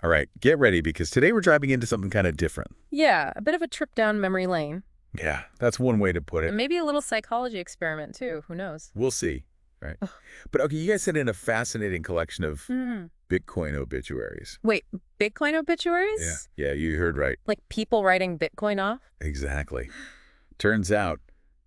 All right, get ready because today we're driving into something kind of different. Yeah, a bit of a trip down memory lane. Yeah, that's one way to put it. And maybe a little psychology experiment, too. Who knows? We'll see. Right. But okay, you guys sent in a fascinating collection of Hmm. Bitcoin obituaries. Wait, Bitcoin Yeah. obituaries? Yeah, you heard right. Like people writing Bitcoin off? Exactly. Turns out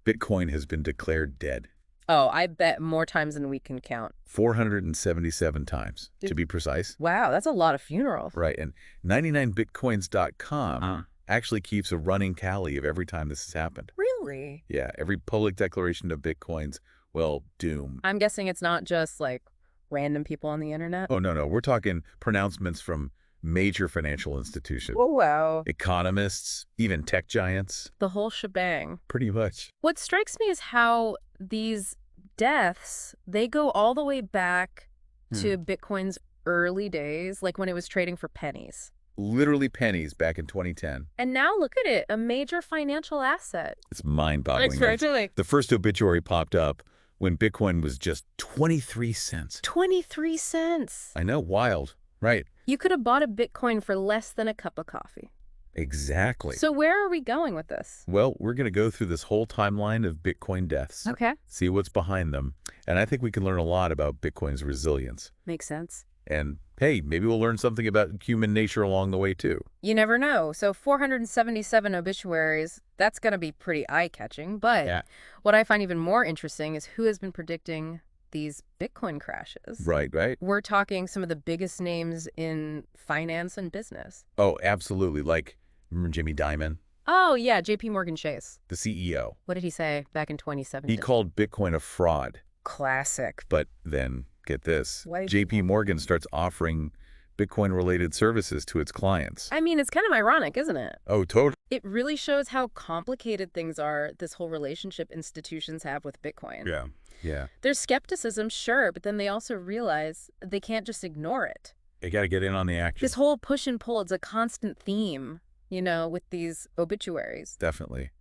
Bitcoin has been declared dead Oh, I bet more times than we can count. 477 times, to be precise. Wow, that's a lot of funerals. Right. And 99bitcoins.com actually keeps a running tally of every time this has happened. Really? Yeah, every public declaration of Bitcoins, well, doom. I'm guessing it's not just like random people on the internet. Oh, no. We're talking pronouncements from major financial institutions, Oh, wow. economists, even tech giants. The whole shebang. Pretty much. What strikes me is how these deaths, they go all the way back to Bitcoin's early days, like when it was trading for pennies. Literally pennies back in 2010. And now look at it, a major financial asset. It's mind-boggling. Exactly. The first obituary popped up when Bitcoin was just 23 cents. 23 cents. I know, wild. Right. You could have bought a Bitcoin for less than a cup of coffee. Exactly. So where are we going with this? Well, we're going to go through this whole timeline of Bitcoin deaths. Okay. See what's behind them. And I think we can learn a lot about Bitcoin's resilience. Makes sense. And hey, maybe we'll learn something about human nature along the way, too. You never know. So 477 obituaries, that's going to be pretty eye-catching. But what I find even more interesting is who has been predicting these Bitcoin crashes. Right. We're talking some of the biggest names in finance and business. Oh, absolutely. Like, remember Jimmy Dimon, Oh, yeah, JP Morgan Chase. the CEO? What did he say back in 2017? He called Bitcoin a fraud. Classic. But then, get this, Why- JP Morgan starts offering Bitcoin-related services to its clients. I mean, it's kind of ironic, isn't it? Oh, totally. It really shows how complicated things are, this whole relationship institutions have with Bitcoin. Yeah. There's skepticism, sure, but then they also realize they can't just ignore it. You got to get in on the action. This whole push and pull, it's a constant theme, with these obituaries. Definitely.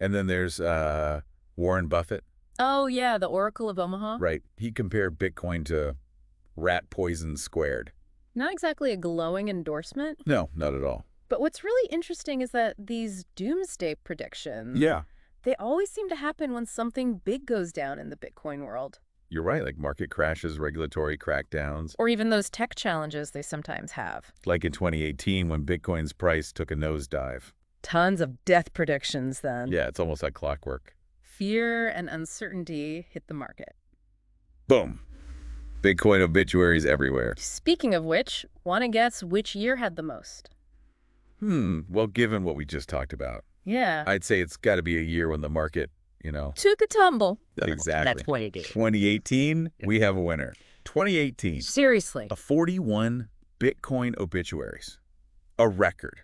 And then there's Warren Buffett. Oh, yeah, the Oracle of Omaha. Right. He compared Bitcoin to rat poison squared. Not exactly a glowing endorsement. No, not at all. But what's really interesting is that these doomsday predictions, they always seem to happen when something big goes down in the Bitcoin world. You're right, like market crashes, regulatory crackdowns. Or even those tech challenges they sometimes have. Like in 2018 when Bitcoin's price took a nosedive. Tons of death predictions then. Yeah, it's almost like clockwork. Fear and uncertainty hit the market. Boom. Bitcoin obituaries everywhere. Speaking of which, wanna guess which year had the most? Well, given what we just talked about, Yeah. I'd say it's got to be a year when the market, Took a tumble. Exactly. That's what it is. 2018, we have a winner. 2018, Seriously. a 41 Bitcoin obituaries. A record.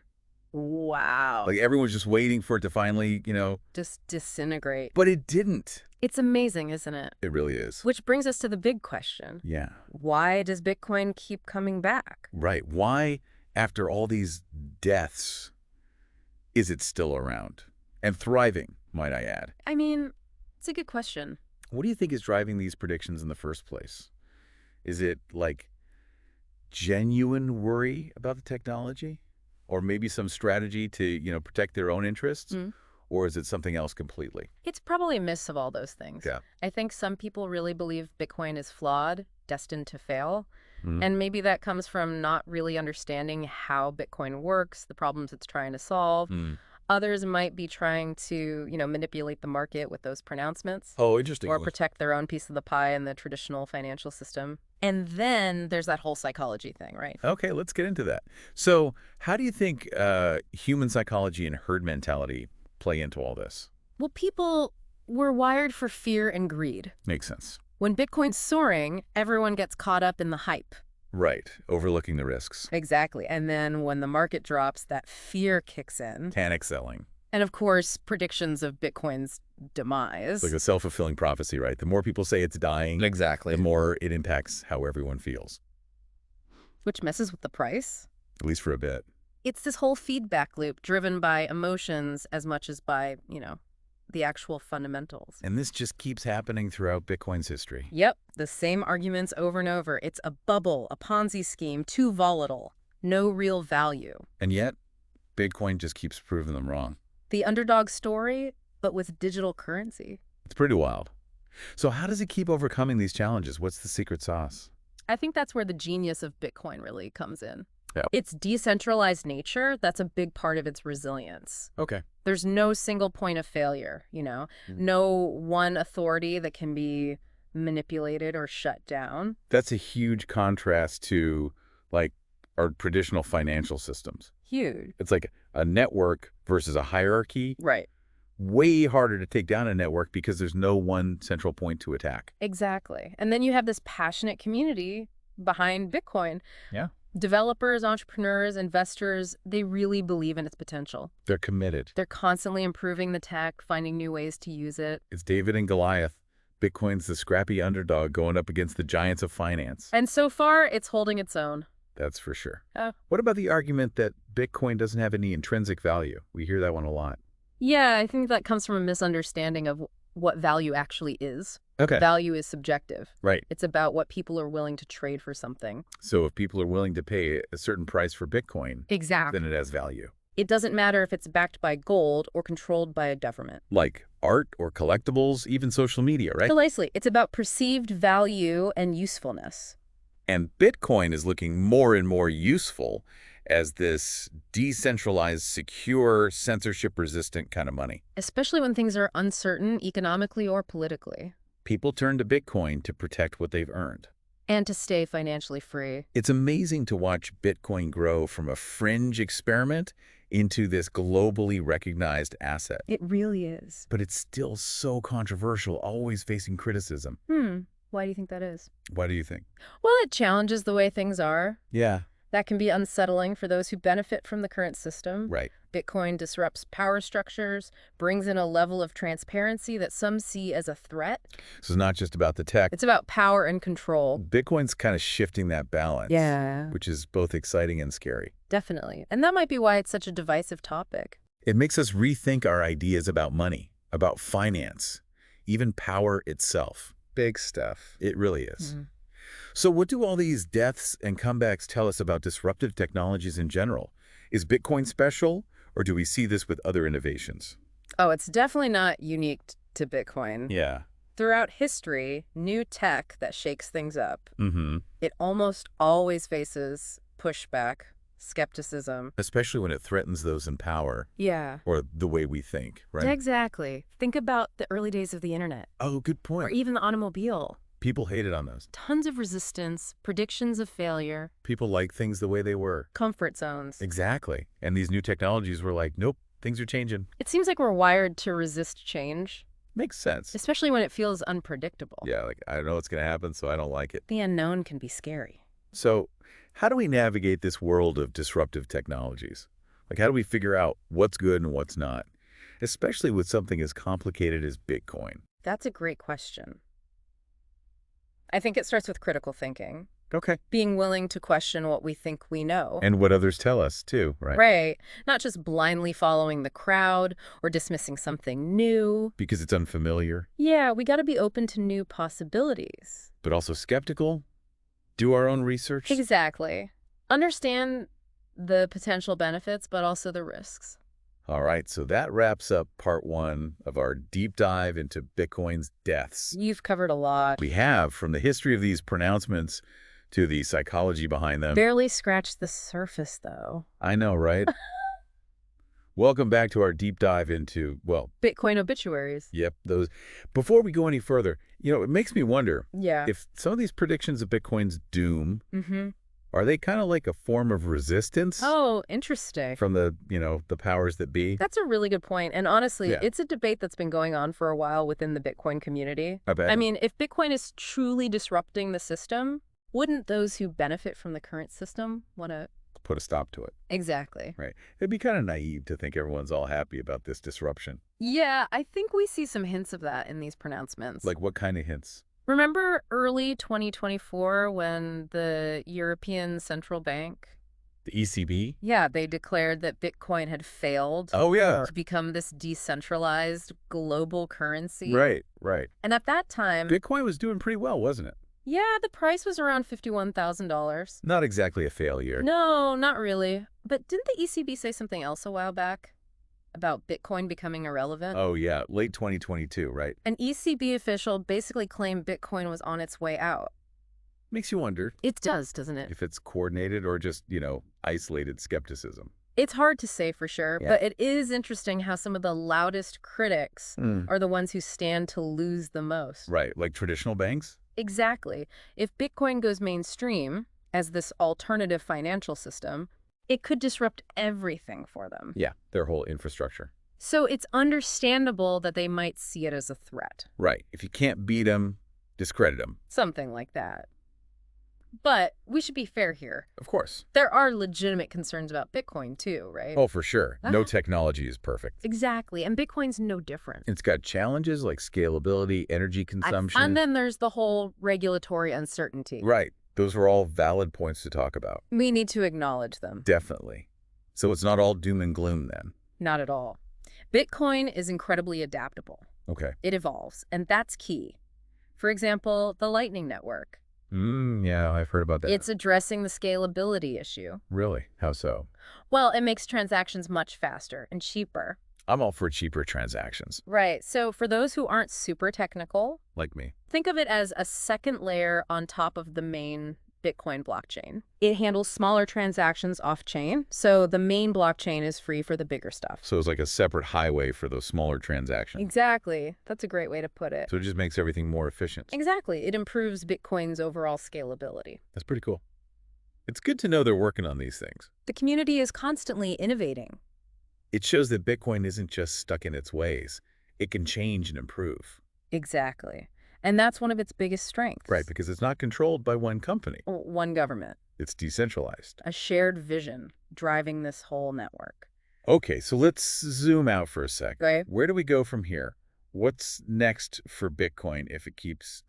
Wow. Like everyone's just waiting for it to finally, Just disintegrate. but it didn't. It's amazing, isn't it? It really is. Which brings us to the big question. Yeah. Why does Bitcoin keep coming back? Right. Why, after all these deaths, is it still around? And thriving, might I add. I mean, it's a good question. What do you think is driving these predictions in the first place? Is it like genuine worry about the technology? Or maybe some strategy to, protect their own interests? Or is it something else completely? It's probably a mix of all those things. Yeah. I think some people really believe Bitcoin is flawed, destined to fail. Mhm. And maybe that comes from not really understanding how Bitcoin works, the problems it's trying to solve. Others might be trying to, manipulate the market with those pronouncements. Oh, interesting. Or protect their own piece of the pie in the traditional financial system. And then there's that whole psychology thing, right? Okay, let's get into that. So how do you think human psychology and herd mentality play into all this? Well, people were wired for fear and greed. Makes sense. When Bitcoin's soaring, everyone gets caught up in the hype. Right. Overlooking the risks. Exactly. And then when the market drops, that fear kicks in. Panic selling. And of course, predictions of Bitcoin's demise. It's like a self-fulfilling prophecy, right? The more people say it's dying, Exactly. the more it impacts how everyone feels, Which messes with the price. at least for a bit. It's this whole feedback loop driven by emotions as much as by, the actual fundamentals. And this just keeps happening throughout Bitcoin's history. Yep, the same arguments over and over. It's a bubble, a Ponzi scheme, too volatile. no real value. And yet, Bitcoin just keeps proving them wrong. The underdog story, but with digital currency. It's pretty wild. So how does it keep overcoming these challenges? What's the secret sauce? I think that's where the genius of Bitcoin really comes in. Yeah. Its decentralized nature, that's a big part of its resilience. Okay. There's no single point of failure, no one authority that can be manipulated or shut down. That's a huge contrast to, like, our traditional financial systems. Huge. It's like a network versus a hierarchy. Right. Way harder to take down a network because there's no one central point to attack. Exactly. And then you have this passionate community behind Bitcoin. Yeah. Developers, entrepreneurs, investors, they really believe in its potential. They're committed. They're constantly improving the tech, finding new ways to use it. It's David and Goliath. Bitcoin's the scrappy underdog going up against the giants of finance. And so far, it's holding its own. That's for sure. Oh. What about the argument that Bitcoin doesn't have any intrinsic value? We hear that one a lot. Yeah, I think that comes from a misunderstanding of what value actually is. Okay. Value is subjective. Right. It's about what people are willing to trade for something. So if people are willing to pay a certain price for Bitcoin, Exactly. then it has value. It doesn't matter if it's backed by gold or controlled by a government. Like art or collectibles, even social media, right? Precisely. It's about perceived value and usefulness. And Bitcoin is looking more and more useful as this decentralized, secure, censorship-resistant kind of money. Especially when things are uncertain economically or politically. People turn to Bitcoin to protect what they've earned. And to stay financially free. It's amazing to watch Bitcoin grow from a fringe experiment into this globally recognized asset. It really is. But it's still so controversial, always facing criticism. Why do you think that is? Why do you think? Well, it challenges the way things are. Yeah. That can be unsettling for those who benefit from the current system. Right. Bitcoin disrupts power structures, brings in a level of transparency that some see as a threat. So it's not just about the tech. It's about power and control. Bitcoin's kind of shifting that balance. Yeah. Which is both exciting and scary. Definitely. And that might be why it's such a divisive topic. It makes us rethink our ideas about money, about finance, even power itself. Big stuff. It really is. So what do all these deaths and comebacks tell us about disruptive technologies in general? Is Bitcoin special, or do we see this with other innovations? Oh, it's definitely not unique to Bitcoin. Yeah. Throughout history, new tech that shakes things up, Mm-hmm. it almost always faces pushback, skepticism. Especially when it threatens those in power. Yeah. Or the way we think, right? Exactly. Think about the early days of the internet. Oh, good point. Or even the automobile. People hated on those. Tons of resistance, predictions of failure. People like things the way they were. Comfort zones. Exactly. And these new technologies were like, nope, things are changing. It seems like we're wired to resist change. Makes sense. Especially when it feels unpredictable. Yeah, like, I don't know what's going to happen, so I don't like it. The unknown can be scary. So how do we navigate this world of disruptive technologies? Like, how do we figure out what's good and what's not? Especially with something as complicated as Bitcoin. That's a great question. I think it starts with critical thinking. Okay. Being willing to question what we think we know. And what others tell us, too, right? Right. Not just blindly following the crowd or dismissing something new. Because it's unfamiliar. Yeah, we got to be open to new possibilities. But also skeptical. Do our own research. Exactly. Understand the potential benefits, but also the risks. All right, so that wraps up part one of our deep dive into Bitcoin's deaths. You've covered a lot. We have, from the history of these pronouncements to the psychology behind them. Barely scratched the surface, though. I know, right? Welcome back to our deep dive into, well... Bitcoin obituaries. Yep, those. Before we go any further, it makes me wonder if some of these predictions of Bitcoin's doom, are they kind of like a form of resistance? Oh, interesting. From the, the powers that be? That's a really good point. And honestly, it's a debate that's been going on for a while within the Bitcoin community. I bet. I mean, if Bitcoin is truly disrupting the system, wouldn't those who benefit from the current system want to put a stop to it? Exactly. Right. It'd be kind of naive to think everyone's all happy about this disruption. Yeah, I think we see some hints of that in these pronouncements. Like what kind of hints? Remember early 2024 when the European Central Bank... The ECB? Yeah, they declared that Bitcoin had failed to become this decentralized global currency. Right, right. And at that time... Bitcoin was doing pretty well, wasn't it? Yeah, the price was around $51,000. Not exactly a failure. No, not really. But didn't the ECB say something else a while back about Bitcoin becoming irrelevant? Oh, yeah, late 2022, right? An ECB official basically claimed Bitcoin was on its way out. Makes you wonder It does, doesn't it? if it's coordinated or just, isolated skepticism. It's hard to say for sure, Yeah. but it is interesting how some of the loudest critics Mm. are the ones who stand to lose the most. Right, like traditional banks? Exactly. If Bitcoin goes mainstream as this alternative financial system, it could disrupt everything for them. Yeah, their whole infrastructure. So it's understandable that they might see it as a threat. Right. If you can't beat them, discredit them. Something like that. But we should be fair here. Of course. There are legitimate concerns about Bitcoin too, right? Oh, for sure. No technology is perfect. Exactly. And Bitcoin's no different. It's got challenges like scalability, energy consumption. And then there's the whole regulatory uncertainty. Right. Those are all valid points to talk about. We need to acknowledge them. Definitely. So it's not all doom and gloom then. Not at all. Bitcoin is incredibly adaptable. Okay. It evolves, and that's key. For example, the Lightning Network. Yeah, I've heard about that. It's addressing the scalability issue. Really? How so? Well, it makes transactions much faster and cheaper. I'm all for cheaper transactions. Right. So for those who aren't super technical, Like me. think of it as a second layer on top of the main Bitcoin blockchain. It handles smaller transactions off-chain, so the main blockchain is free for the bigger stuff. So it's like a separate highway for those smaller transactions. Exactly. That's a great way to put it. So it just makes everything more efficient. Exactly. It improves Bitcoin's overall scalability. That's pretty cool. It's good to know they're working on these things. The community is constantly innovating. It shows that Bitcoin isn't just stuck in its ways. It can change and improve. Exactly. And that's one of its biggest strengths. Right, because it's not controlled by one company. One government. It's decentralized. A shared vision driving this whole network. Okay, so let's zoom out for a sec. Okay. Where do we go from here? What's next for Bitcoin if it keeps,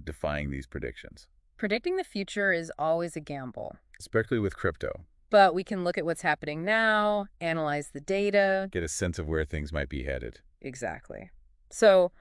defying these predictions? Predicting the future is always a gamble. Especially with crypto. But we can look at what's happening now, analyze the data. Get a sense of where things might be headed. Exactly. So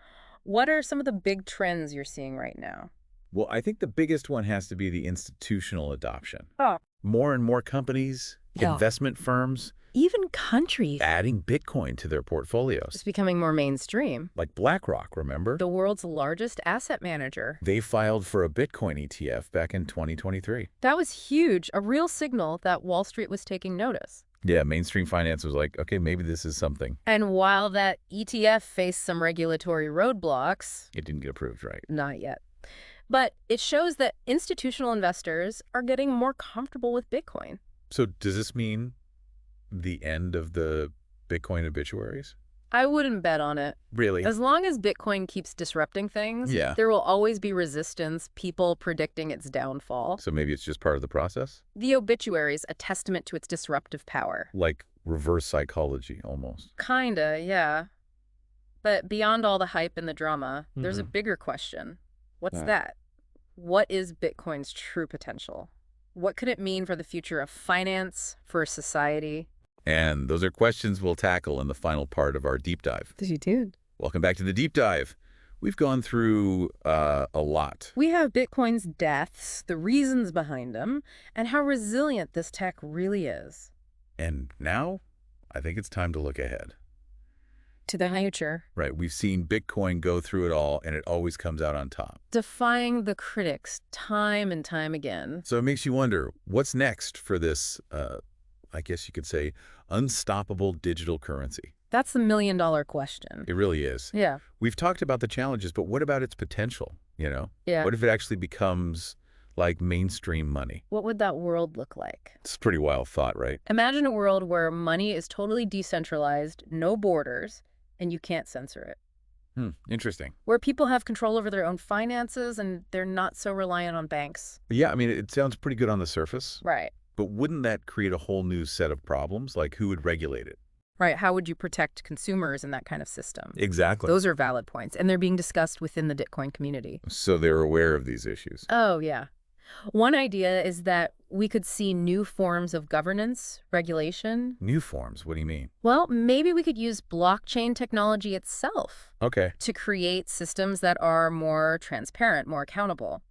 what are some of the big trends you're seeing right now? Well, I think the biggest one has to be the institutional adoption. Oh. More and more companies, investment firms, even countries, adding Bitcoin to their portfolios. it's becoming more mainstream. Like BlackRock, remember? The world's largest asset manager. They filed for a Bitcoin ETF back in 2023. That was huge, a real signal that Wall Street was taking notice. Yeah, mainstream finance was like, okay, maybe this is something. And while that ETF faced some regulatory roadblocks, It didn't get approved, right? not yet. But it shows that institutional investors are getting more comfortable with Bitcoin. So does this mean the end of the Bitcoin obituaries? I wouldn't bet on it. Really? As long as Bitcoin keeps disrupting things, Yeah. there will always be resistance, people predicting its downfall. So maybe it's just part of the process? The Obituaries, a testament to its disruptive power. Like reverse psychology, almost. Kinda, yeah. But beyond all the hype and the drama, there's a Mhm. bigger question. What's Yeah. that? What is Bitcoin's true potential? What could it mean for the future of finance, for society? And those are questions we'll tackle in the final part of our deep dive. Stay tuned. Welcome back to the deep dive. We've gone through a lot. We have Bitcoin's deaths, the reasons behind them, and how resilient this tech really is. And now, I think it's time to look ahead. To the future. Right, we've seen Bitcoin go through it all, and it always comes out on top. Defying the critics time and time again. So it makes you wonder, what's next for this, I guess you could say, unstoppable digital currency? That's the million-dollar question. It really is. Yeah. We've talked about the challenges, but what about its potential, Yeah. What if it actually becomes like mainstream money? What would that world look like? It's a pretty wild thought, right? Imagine a world where money is totally decentralized, no borders, and you can't censor it. Interesting. Where people have control over their own finances and they're not so reliant on banks. Yeah, I mean, it sounds pretty good on the surface, Right. but wouldn't that create a whole new set of problems? Like, who would regulate it? Right. How would you protect consumers in that kind of system? Exactly. Those are valid points, and they're being discussed within the Bitcoin community. So they're aware of these issues. Oh, yeah. One idea is that we could see new forms of governance, regulation. New forms, what do you mean? Well, maybe we could use blockchain technology itself Okay. to create systems that are more transparent, more accountable.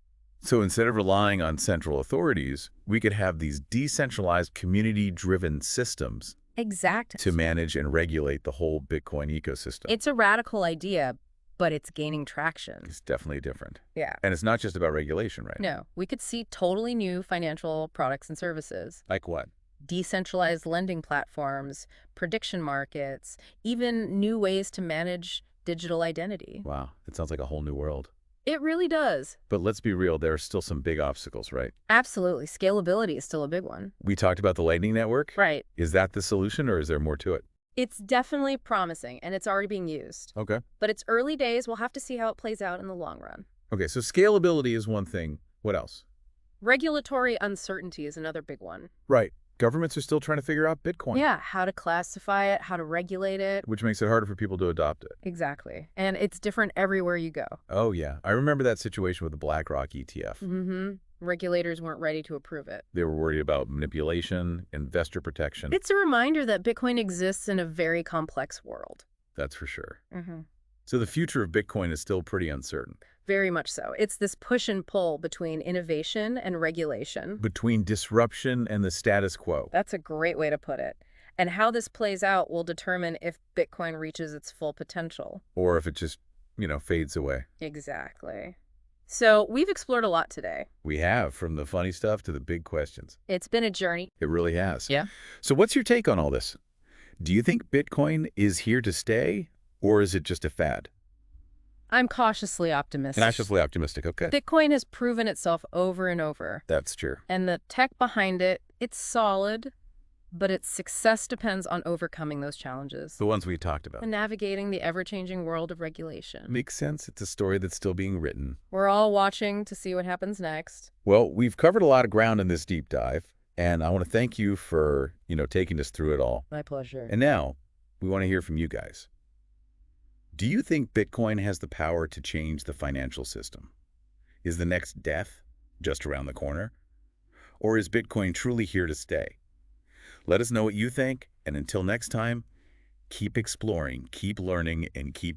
So instead of relying on central authorities, we could have these decentralized community-driven systems Exactly. to manage and regulate the whole Bitcoin ecosystem. It's a radical idea, but it's gaining traction. It's definitely different. Yeah. And it's not just about regulation, right? No, we could see totally new financial products and services. Like what? Decentralized lending platforms, prediction markets, even new ways to manage digital identity. Wow, it sounds like a whole new world. It really does. But let's be real, there are still some big obstacles, right? Absolutely. Scalability is still a big one. We talked about the Lightning Network. Right. Is that the solution, or is there more to it? It's definitely promising, and it's already being used. Okay. But it's early days. We'll have to see how it plays out in the long run. Okay, so scalability is one thing. What else? Regulatory uncertainty is another big one. Right. Governments are still trying to figure out Bitcoin. Yeah, how to classify it, how to regulate it. Which makes it harder for people to adopt it. Exactly. And it's different everywhere you go. Oh, yeah. I remember that situation with the BlackRock ETF. Mm-hmm. Regulators weren't ready to approve it. They were worried about manipulation, investor protection. It's a reminder that Bitcoin exists in a very complex world. That's for sure. Mm-hmm. So the future of Bitcoin is still pretty uncertain. Very much so. It's this push and pull between innovation and regulation. Between disruption and the status quo. That's a great way to put it. And how this plays out will determine if Bitcoin reaches its full potential. Or if it just, fades away. Exactly. So we've explored a lot today. We have, from the funny stuff to the big questions. It's been a journey. It really has. Yeah. So what's your take on all this? Do you think Bitcoin is here to stay, or is it just a fad? I'm cautiously optimistic. Cautiously optimistic, okay. Bitcoin has proven itself over and over. That's true. And the tech behind it, it's solid, but its success depends on overcoming those challenges. The ones we talked about. And navigating the ever-changing world of regulation. Makes sense. It's a story that's still being written. We're all watching to see what happens next. Well, we've covered a lot of ground in this deep dive, and I want to thank you for, taking us through it all. My pleasure. And now, we want to hear from you guys. Do you think Bitcoin has the power to change the financial system? Is the next death just around the corner? Or is Bitcoin truly here to stay? Let us know what you think, and until next time, keep exploring, keep learning, and keep